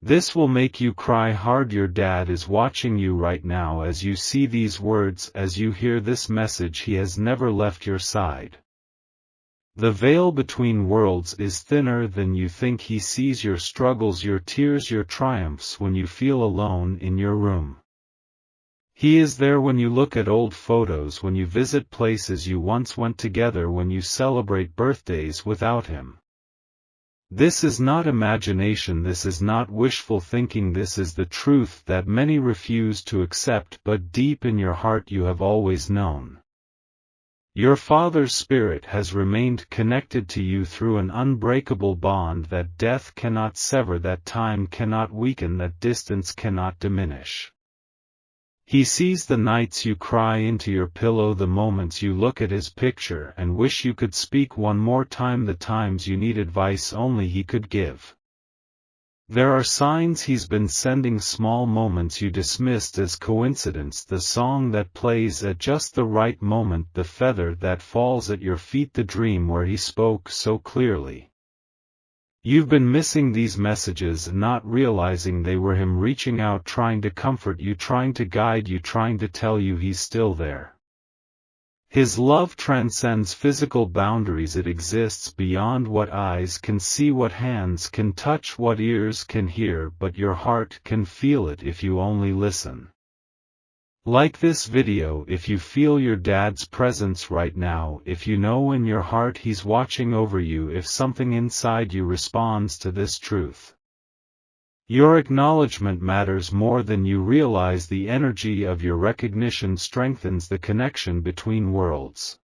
This will make you cry hard. Your dad is watching you right now as you see these words, as you hear this message. He has never left your side. The veil between worlds is thinner than you think. He sees your struggles, your tears, your triumphs when you feel alone in your room. He is there when you look at old photos, when you visit places you once went together, when you celebrate birthdays without him. This is not imagination, this is not wishful thinking, this is the truth that many refuse to accept, but deep in your heart you have always known. Your Father's Spirit has remained connected to you through an unbreakable bond that death cannot sever, that time cannot weaken, that distance cannot diminish. He sees the nights you cry into your pillow, the moments you look at his picture and wish you could speak one more time, the times you need advice only he could give. There are signs he's been sending, small moments you dismissed as coincidence, the song that plays at just the right moment, the feather that falls at your feet, the dream where he spoke so clearly. You've been missing these messages, not realizing they were him reaching out, trying to comfort you, trying to guide you, trying to tell you he's still there. His love transcends physical boundaries. It exists beyond what eyes can see, what hands can touch, what ears can hear, but your heart can feel it if you only listen. Like this video if you feel your dad's presence right now, if you know in your heart he's watching over you, if something inside you responds to this truth. Your acknowledgement matters more than you realize. The energy of your recognition strengthens the connection between worlds.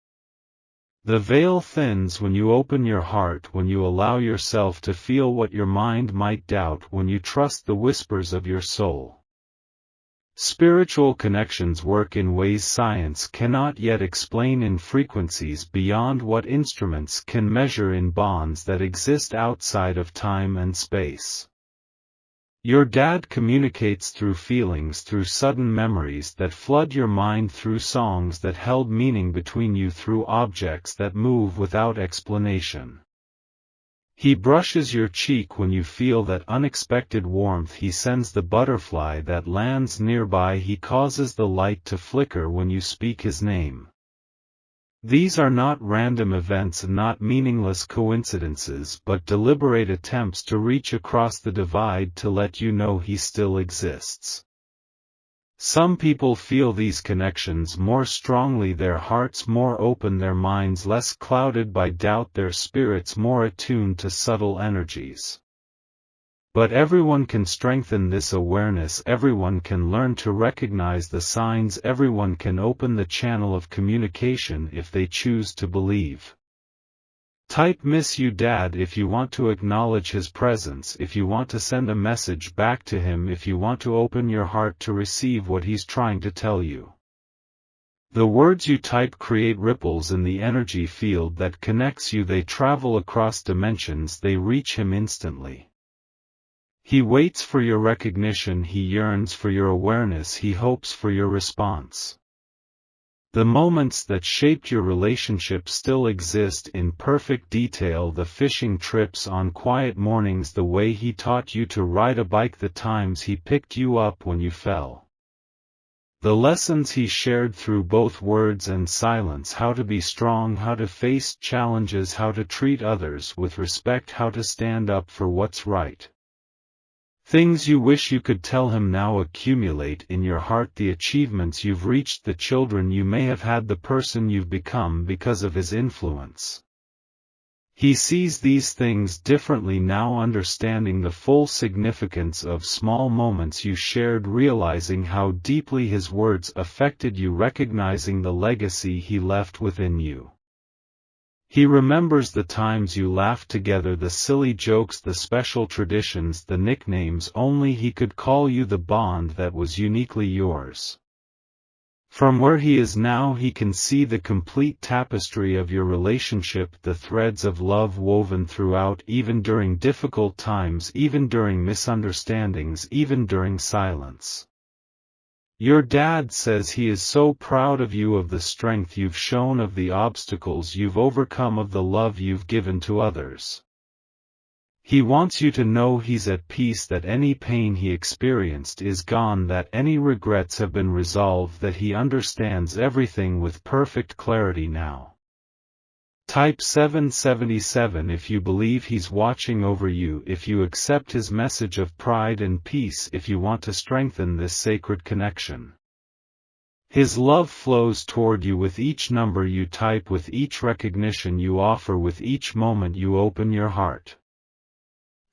The veil thins when you open your heart, when you allow yourself to feel what your mind might doubt, when you trust the whispers of your soul. Spiritual connections work in ways science cannot yet explain, in frequencies beyond what instruments can measure, in bonds that exist outside of time and space. Your dad communicates through feelings, through sudden memories that flood your mind, through songs that held meaning between you, through objects that move without explanation. He brushes your cheek when you feel that unexpected warmth. He sends the butterfly that lands nearby. He causes the light to flicker when you speak his name. These are not random events, not meaningless coincidences, but deliberate attempts to reach across the divide, to let you know he still exists. Some people feel these connections more strongly, their hearts more open, their minds less clouded by doubt, their spirits more attuned to subtle energies. But everyone can strengthen this awareness, everyone can learn to recognize the signs, everyone can open the channel of communication if they choose to believe. Type "Miss you Dad" if you want to acknowledge his presence, if you want to send a message back to him, if you want to open your heart to receive what he's trying to tell you. The words you type create ripples in the energy field that connects you. They travel across dimensions, they reach him instantly. He waits for your recognition, he yearns for your awareness, he hopes for your response. The moments that shaped your relationship still exist in perfect detail, the fishing trips on quiet mornings, the way he taught you to ride a bike, the times he picked you up when you fell. The lessons he shared through both words and silence, how to be strong, how to face challenges, how to treat others with respect, how to stand up for what's right. Things you wish you could tell him now accumulate in your heart, the achievements you've reached, the children you may have had, the person you've become because of his influence. He sees these things differently now, understanding the full significance of small moments you shared, realizing how deeply his words affected you, recognizing the legacy he left within you. He remembers the times you laughed together, the silly jokes, the special traditions, the nicknames only he could call you, the bond that was uniquely yours. From where he is now, he can see the complete tapestry of your relationship, the threads of love woven throughout, even during difficult times, even during misunderstandings, even during silence. Your dad says he is so proud of you, of the strength you've shown, of the obstacles you've overcome, of the love you've given to others. He wants you to know he's at peace, that any pain he experienced is gone, that any regrets have been resolved, that he understands everything with perfect clarity now. Type 777 if you believe he's watching over you, if you accept his message of pride and peace, if you want to strengthen this sacred connection. His love flows toward you with each number you type, with each recognition you offer, with each moment you open your heart.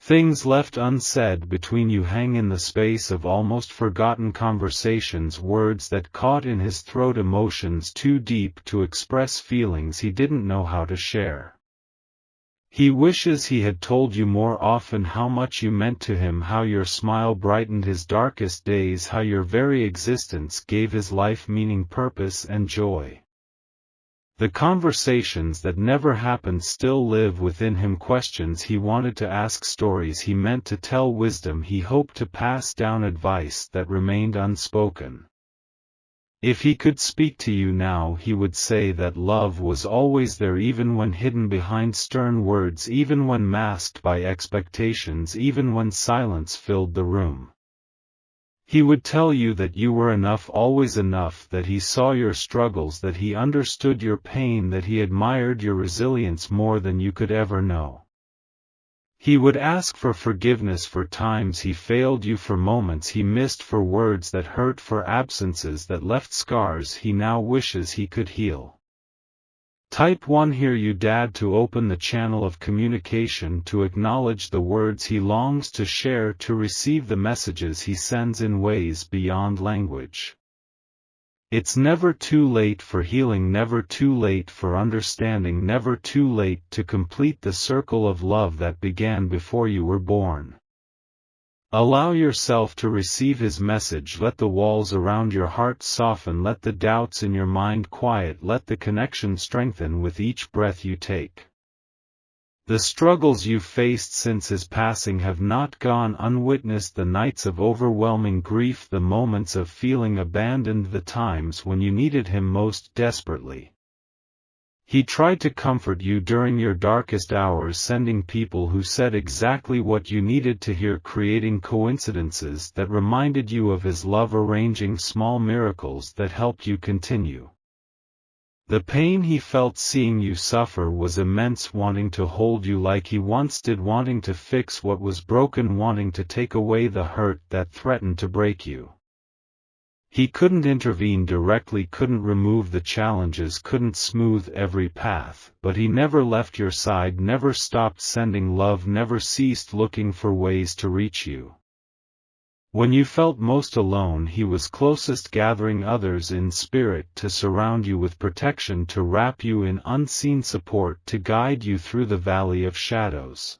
Things left unsaid between you hang in the space of almost forgotten conversations, words that caught in his throat, emotions too deep to express, feelings he didn't know how to share. He wishes he had told you more often how much you meant to him, how your smile brightened his darkest days, how your very existence gave his life meaning, purpose, and joy. The conversations that never happened still live within him, questions he wanted to ask, stories he meant to tell, wisdom he hoped to pass down, advice that remained unspoken. If he could speak to you now, he would say that love was always there, even when hidden behind stern words, even when masked by expectations, even when silence filled the room. He would tell you that you were enough, always enough, that he saw your struggles, that he understood your pain, that he admired your resilience more than you could ever know. He would ask for forgiveness for times he failed you, for moments he missed, for words that hurt, for absences that left scars he now wishes he could heal. Type 1 hear you dad, to open the channel of communication, to acknowledge the words he longs to share, to receive the messages he sends in ways beyond language. It's never too late for healing, never too late for understanding, never too late to complete the circle of love that began before you were born. Allow yourself to receive his message. Let the walls around your heart soften, let the doubts in your mind quiet, let the connection strengthen with each breath you take. The struggles you've faced since his passing have not gone unwitnessed, the nights of overwhelming grief, the moments of feeling abandoned, the times when you needed him most desperately. He tried to comfort you during your darkest hours, sending people who said exactly what you needed to hear, creating coincidences that reminded you of his love, arranging small miracles that helped you continue. The pain he felt seeing you suffer was immense, wanting to hold you like he once did, wanting to fix what was broken, wanting to take away the hurt that threatened to break you. He couldn't intervene directly, couldn't remove the challenges, couldn't smooth every path, but he never left your side, never stopped sending love, never ceased looking for ways to reach you. When you felt most alone, he was closest, gathering others in spirit to surround you with protection, to wrap you in unseen support, to guide you through the valley of shadows.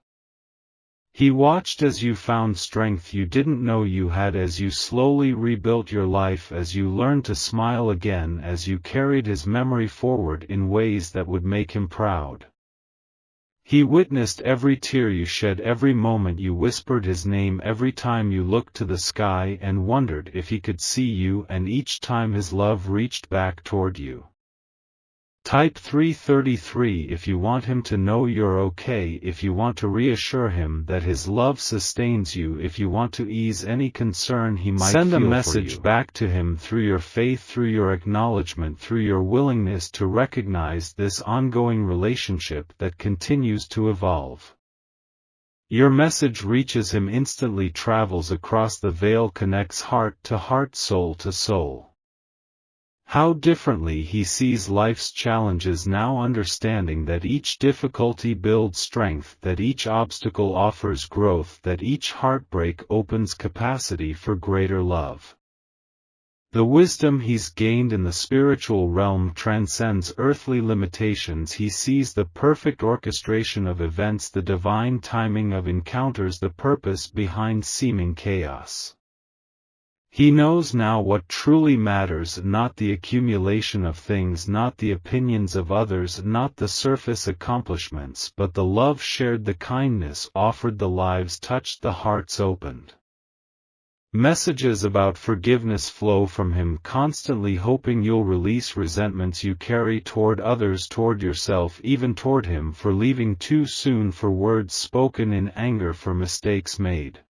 He watched as you found strength you didn't know you had, as you slowly rebuilt your life, as you learned to smile again, as you carried his memory forward in ways that would make him proud. He witnessed every tear you shed, every moment you whispered his name, every time you looked to the sky and wondered if he could see you, and each time his love reached back toward you. Type 333 if you want him to know you're okay, if you want to reassure him that his love sustains you, if you want to ease any concern he might feel for you. Send a message back to him through your faith, through your acknowledgement, through your willingness to recognize this ongoing relationship that continues to evolve. Your message reaches him instantly, travels across the veil, connects heart to heart, soul to soul. How differently he sees life's challenges now, understanding that each difficulty builds strength, that each obstacle offers growth, that each heartbreak opens capacity for greater love. The wisdom he's gained in the spiritual realm transcends earthly limitations. He sees the perfect orchestration of events, the divine timing of encounters, the purpose behind seeming chaos. He knows now what truly matters, not the accumulation of things, not the opinions of others, not the surface accomplishments, but the love shared, the kindness offered, the lives touched, the hearts opened. Messages about forgiveness flow from him, constantly hoping you'll release resentments you carry toward others, toward yourself, even toward him for leaving too soon, for words spoken in anger, for mistakes made.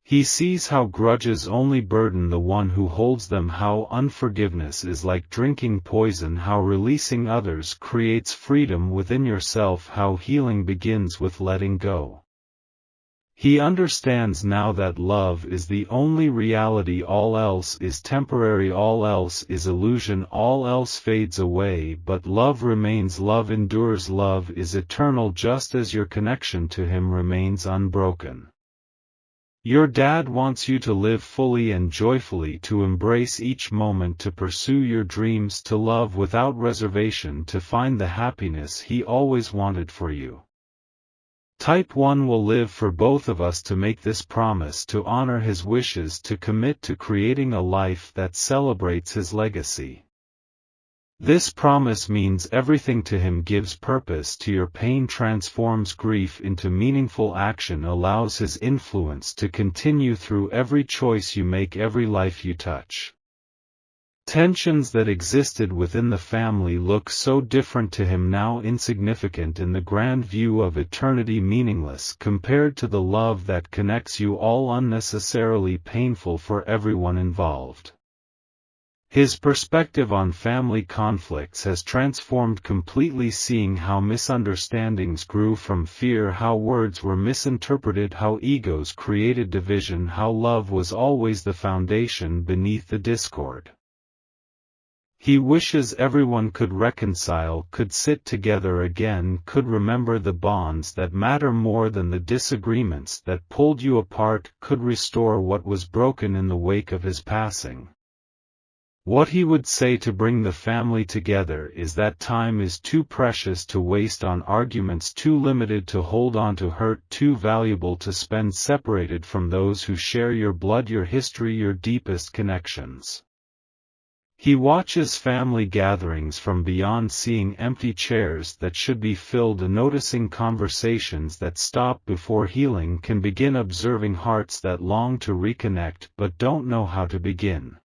He sees how grudges only burden the one who holds them, how unforgiveness is like drinking poison, how releasing others creates freedom within yourself, how healing begins with letting go. He understands now that love is the only reality, all else is temporary, all else is illusion, all else fades away, but love remains, love endures, love is eternal, just as your connection to him remains unbroken. Your dad wants you to live fully and joyfully, to embrace each moment, to pursue your dreams, to love without reservation, to find the happiness he always wanted for you. Type 1 will live for both of us to make this promise, to honor his wishes, to commit to creating a life that celebrates his legacy. This promise means everything to him, gives purpose to your pain, transforms grief into meaningful action, allows his influence to continue through every choice you make, every life you touch. Tensions that existed within the family look so different to him now, insignificant in the grand view of eternity, meaningless compared to the love that connects you all, unnecessarily painful for everyone involved. His perspective on family conflicts has transformed completely, seeing how misunderstandings grew from fear, how words were misinterpreted, how egos created division, how love was always the foundation beneath the discord. He wishes everyone could reconcile, could sit together again, could remember the bonds that matter more than the disagreements that pulled you apart, could restore what was broken in the wake of his passing. What he would say to bring the family together is that time is too precious to waste on arguments, too limited to hold on to hurt, too valuable to spend separated from those who share your blood, your history, your deepest connections. He watches family gatherings from beyond, seeing empty chairs that should be filled, noticing conversations that stop before healing can begin, observing hearts that long to reconnect but don't know how to begin.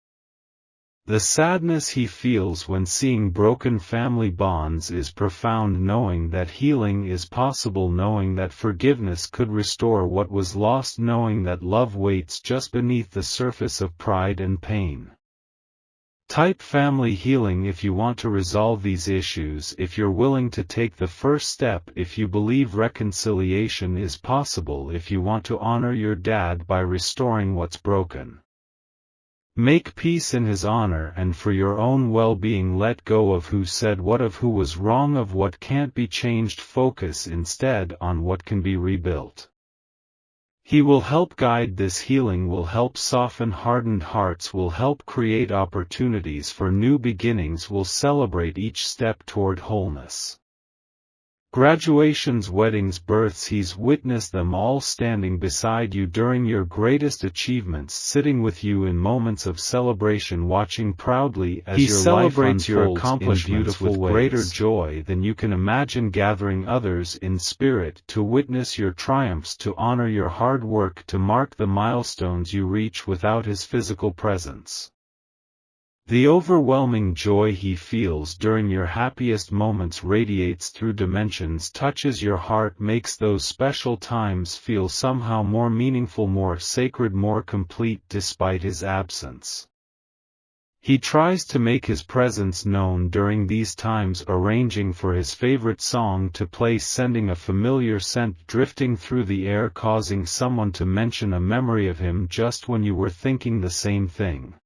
The sadness he feels when seeing broken family bonds is profound, knowing that healing is possible, knowing that forgiveness could restore what was lost, knowing that love waits just beneath the surface of pride and pain. Type family healing if you want to resolve these issues, if you're willing to take the first step, if you believe reconciliation is possible, if you want to honor your dad by restoring what's broken. Make peace in his honor, and for your own well-being let go of who said what, of who was wrong, of what can't be changed. Focus instead on what can be rebuilt. He will help guide this healing, will help soften hardened hearts, will help create opportunities for new beginnings, will celebrate each step toward wholeness. Graduations, weddings, births, he's witnessed them all, standing beside you during your greatest achievements, sitting with you in moments of celebration, watching proudly as he celebrates your accomplishments with greater joy than you can imagine, gathering others in spirit to witness your triumphs, to honor your hard work, to mark the milestones you reach without his physical presence. The overwhelming joy he feels during your happiest moments radiates through dimensions, touches your heart, makes those special times feel somehow more meaningful, more sacred, more complete despite his absence. He tries to make his presence known during these times, arranging for his favorite song to play, sending a familiar scent drifting through the air, causing someone to mention a memory of him just when you were thinking the same thing.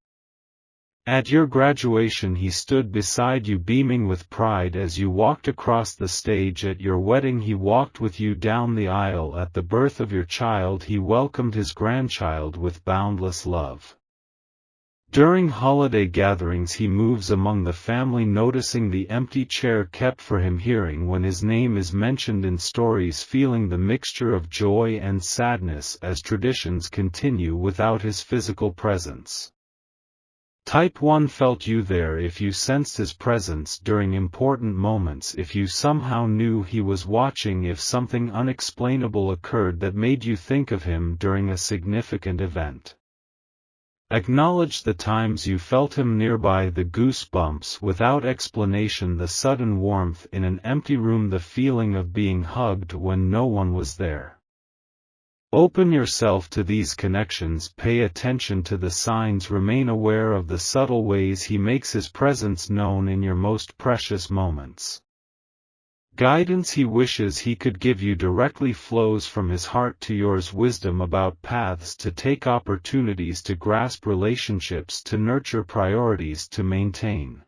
At your graduation he stood beside you, beaming with pride as you walked across the stage. At your wedding he walked with you down the aisle. At the birth of your child he welcomed his grandchild with boundless love. During holiday gatherings he moves among the family, noticing the empty chair kept for him, hearing when his name is mentioned in stories, feeling the mixture of joy and sadness as traditions continue without his physical presence. Type 1 felt you there if you sensed his presence during important moments, if you somehow knew he was watching, if something unexplainable occurred that made you think of him during a significant event. Acknowledge the times you felt him nearby, the goosebumps without explanation, the sudden warmth in an empty room, the feeling of being hugged when no one was there. Open yourself to these connections, pay attention to the signs, remain aware of the subtle ways he makes his presence known in your most precious moments. Guidance he wishes he could give you directly flows from his heart to yours, wisdom about paths to take, opportunities to grasp, relationships to nurture, priorities to maintain.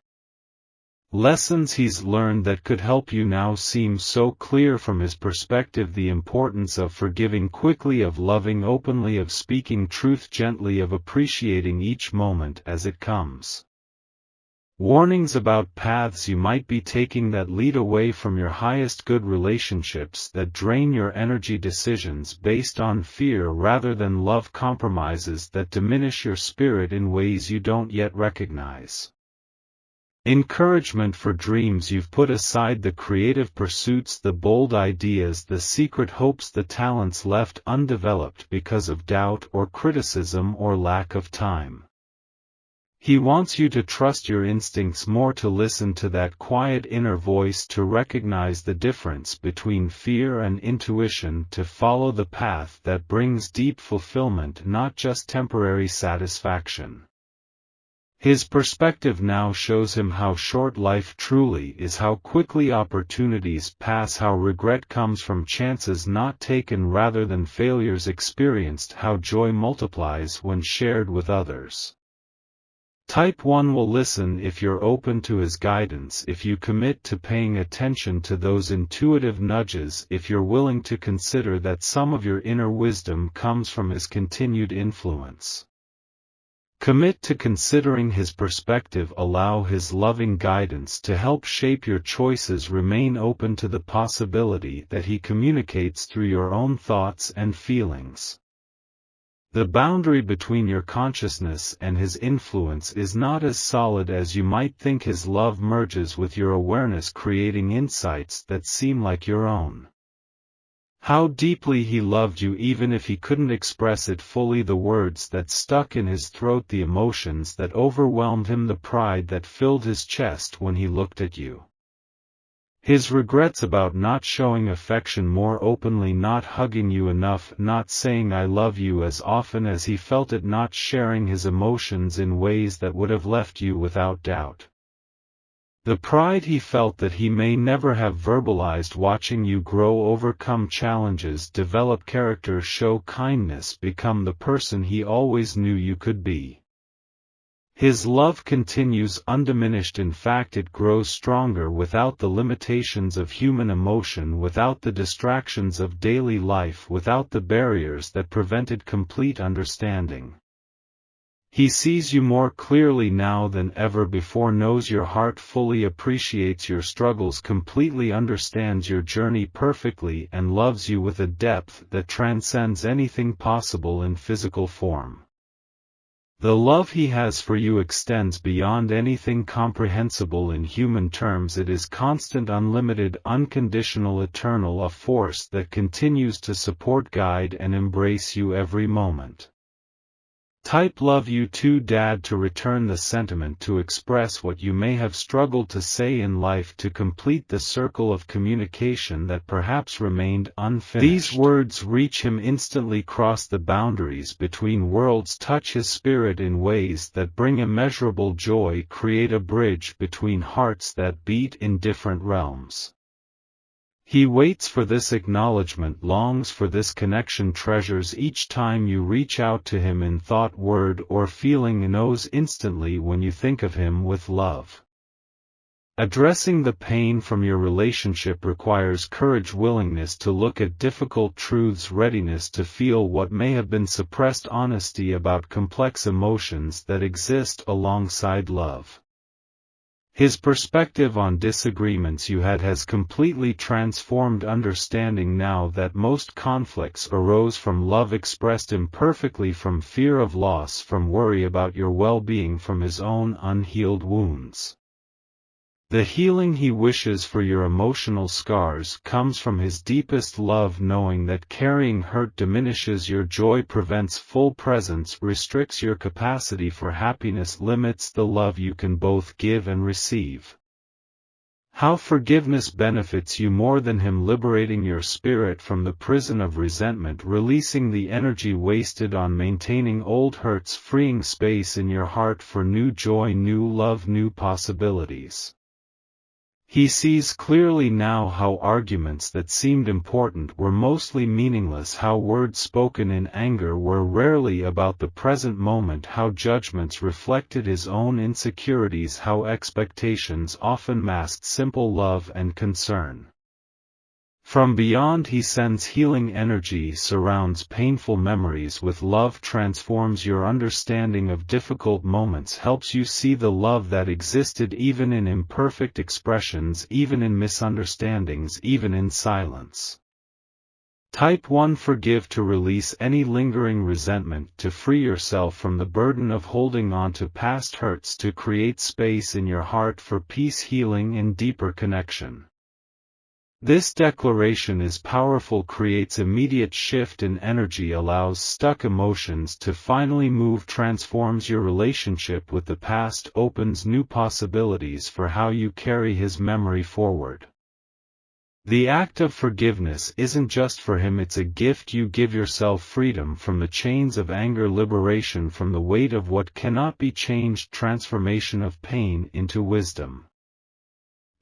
Lessons he's learned that could help you now seem so clear from his perspective, the importance of forgiving quickly, of loving openly, of speaking truth gently, of appreciating each moment as it comes. Warnings about paths you might be taking that lead away from your highest good, relationships that drain your energy, decisions based on fear rather than love, compromises that diminish your spirit in ways you don't yet recognize. Encouragement for dreams you've put aside, the creative pursuits, the bold ideas, the secret hopes, the talents left undeveloped because of doubt or criticism or lack of time. He wants you to trust your instincts more, to listen to that quiet inner voice, to recognize the difference between fear and intuition, to follow the path that brings deep fulfillment, not just temporary satisfaction. His perspective now shows him how short life truly is, how quickly opportunities pass, how regret comes from chances not taken rather than failures experienced, how joy multiplies when shared with others. Type 1 will listen if you're open to his guidance, if you commit to paying attention to those intuitive nudges, if you're willing to consider that some of your inner wisdom comes from his continued influence. Commit to considering his perspective, allow his loving guidance to help shape your choices, remain open to the possibility that he communicates through your own thoughts and feelings. The boundary between your consciousness and his influence is not as solid as you might think. His love merges with your awareness, creating insights that seem like your own. How deeply he loved you, even if he couldn't express it fully, the words that stuck in his throat, the emotions that overwhelmed him, the pride that filled his chest when he looked at you. His regrets about not showing affection more openly, not hugging you enough, not saying I love you as often as he felt it, not sharing his emotions in ways that would have left you without doubt. The pride he felt that he may never have verbalized, watching you grow, overcome challenges, develop character, show kindness, become the person he always knew you could be. His love continues undiminished, in fact it grows stronger, without the limitations of human emotion, without the distractions of daily life, without the barriers that prevented complete understanding. He sees you more clearly now than ever before, knows your heart fully, appreciates your struggles completely, understands your journey perfectly, and loves you with a depth that transcends anything possible in physical form. The love he has for you extends beyond anything comprehensible in human terms. It is constant, unlimited, unconditional, eternal, a force that continues to support, guide, and embrace you every moment. Type love you too, Dad, to return the sentiment, to express what you may have struggled to say in life, to complete the circle of communication that perhaps remained unfinished. These words reach him instantly, cross the boundaries between worlds, touch his spirit in ways that bring immeasurable joy, create a bridge between hearts that beat in different realms. He waits for this acknowledgement, longs for this connection, treasures each time you reach out to him in thought, word, or feeling, knows instantly when you think of him with love. Addressing the pain from your relationship requires courage, willingness to look at difficult truths, readiness to feel what may have been suppressed, honesty about complex emotions that exist alongside love. His perspective on disagreements you had has completely transformed, understanding now that most conflicts arose from love expressed imperfectly, from fear of loss, from worry about your well-being, from his own unhealed wounds. The healing he wishes for your emotional scars comes from his deepest love, knowing that carrying hurt diminishes your joy, prevents full presence, restricts your capacity for happiness, limits the love you can both give and receive. How forgiveness benefits you more than him, liberating your spirit from the prison of resentment, releasing the energy wasted on maintaining old hurts, freeing space in your heart for new joy, new love, new possibilities. He sees clearly now how arguments that seemed important were mostly meaningless, how words spoken in anger were rarely about the present moment, how judgments reflected his own insecurities, how expectations often masked simple love and concern. From beyond he sends healing energy, surrounds painful memories with love, transforms your understanding of difficult moments, helps you see the love that existed even in imperfect expressions, even in misunderstandings, even in silence. Type 1. Forgive to release any lingering resentment, to free yourself from the burden of holding on to past hurts, to create space in your heart for peace, healing, and deeper connection. This declaration is powerful, creates immediate shift in energy, allows stuck emotions to finally move, transforms your relationship with the past, opens new possibilities for how you carry his memory forward. The act of forgiveness isn't just for him, it's a gift you give yourself, freedom from the chains of anger, liberation from the weight of what cannot be changed, transformation of pain into wisdom.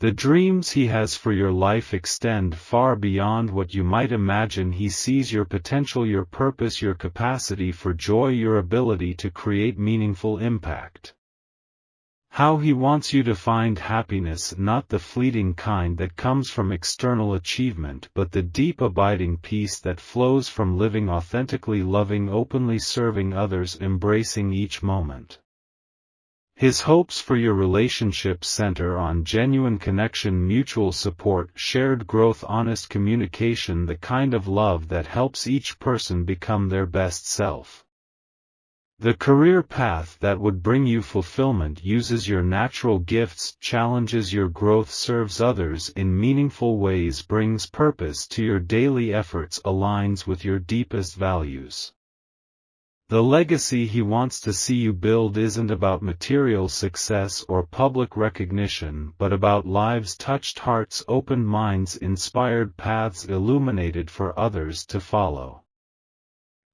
The dreams he has for your life extend far beyond what you might imagine. He sees your potential, your purpose, your capacity for joy, your ability to create meaningful impact. How he wants you to find happiness, not the fleeting kind that comes from external achievement, but the deep abiding peace that flows from living authentically, loving openly, serving others, embracing each moment. His hopes for your relationship center on genuine connection, mutual support, shared growth, honest communication, the kind of love that helps each person become their best self. The career path that would bring you fulfillment uses your natural gifts, challenges your growth, serves others in meaningful ways, brings purpose to your daily efforts, aligns with your deepest values. The legacy he wants to see you build isn't about material success or public recognition, but about lives touched, hearts opened, minds inspired, paths illuminated for others to follow.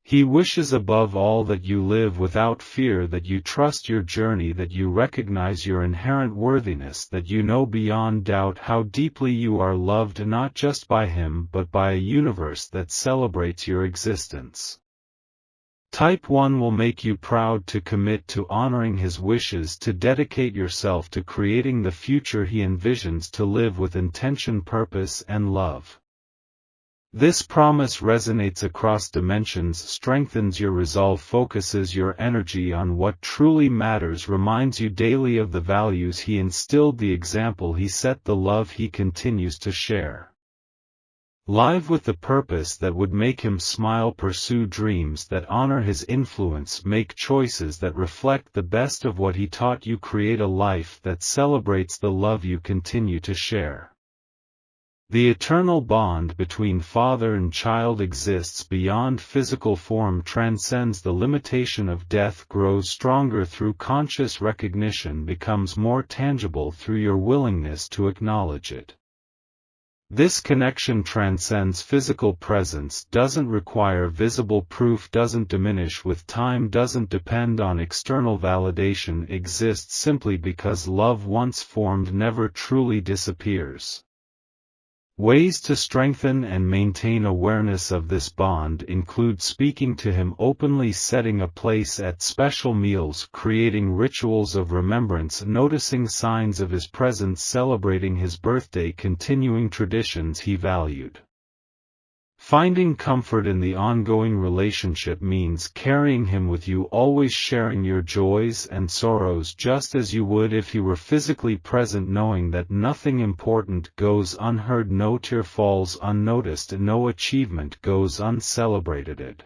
He wishes above all that you live without fear, that you trust your journey, that you recognize your inherent worthiness, that you know beyond doubt how deeply you are loved, not just by him but by a universe that celebrates your existence. Type 1 will make you proud to commit to honoring his wishes, to dedicate yourself to creating the future he envisions, to live with intention, purpose, and love. This promise resonates across dimensions, strengthens your resolve, focuses your energy on what truly matters, reminds you daily of the values he instilled, the example he set, the love he continues to share. Live with the purpose that would make him smile, pursue dreams that honor his influence, make choices that reflect the best of what he taught you, create a life that celebrates the love you continue to share. The eternal bond between father and child exists beyond physical form, transcends the limitation of death, grows stronger through conscious recognition, becomes more tangible through your willingness to acknowledge it. This connection transcends physical presence, doesn't require visible proof, doesn't diminish with time, doesn't depend on external validation, exists simply because love once formed never truly disappears. Ways to strengthen and maintain awareness of this bond include speaking to him openly, setting a place at special meals, creating rituals of remembrance, noticing signs of his presence, celebrating his birthday, continuing traditions he valued. Finding comfort in the ongoing relationship means carrying him with you, always sharing your joys and sorrows just as you would if he were physically present, knowing that nothing important goes unheard, no tear falls unnoticed, no achievement goes uncelebrated.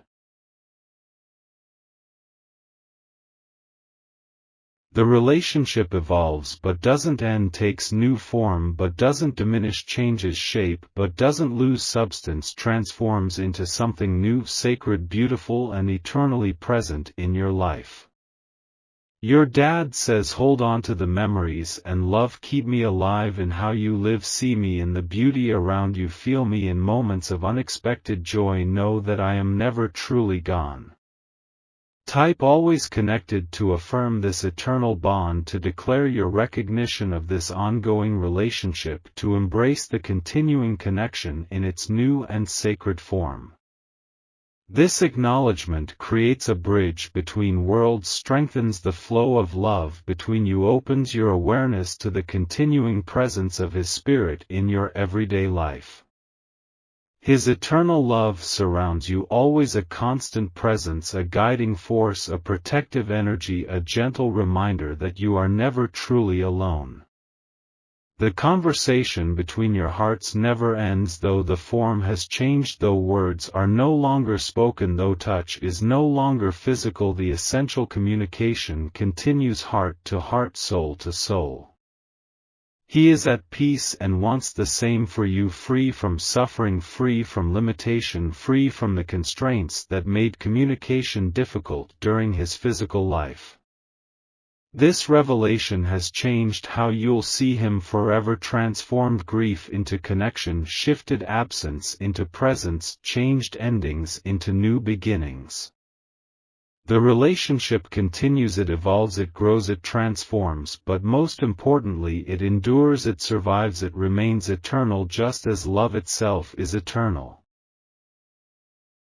The relationship evolves but doesn't end, takes new form but doesn't diminish, changes shape but doesn't lose substance, transforms into something new, sacred, beautiful, and eternally present in your life. Your dad says, hold on to the memories and love, keep me alive in how you live, see me in the beauty around you, feel me in moments of unexpected joy, know that I am never truly gone. Type always connected to affirm this eternal bond, to declare your recognition of this ongoing relationship, to embrace the continuing connection in its new and sacred form. This acknowledgement creates a bridge between worlds, strengthens the flow of love between you, opens your awareness to the continuing presence of His Spirit in your everyday life. His eternal love surrounds you, always a constant presence, a guiding force, a protective energy, a gentle reminder that you are never truly alone. The conversation between your hearts never ends, though the form has changed, though words are no longer spoken, though touch is no longer physical, the essential communication continues, heart to heart, soul to soul. He is at peace and wants the same for you, free from suffering, free from limitation, free from the constraints that made communication difficult during his physical life. This revelation has changed how you'll see him forever, transformed grief into connection, shifted absence into presence, changed endings into new beginnings. The relationship continues, it evolves, it grows, it transforms, but most importantly it endures, it survives, it remains eternal, just as love itself is eternal.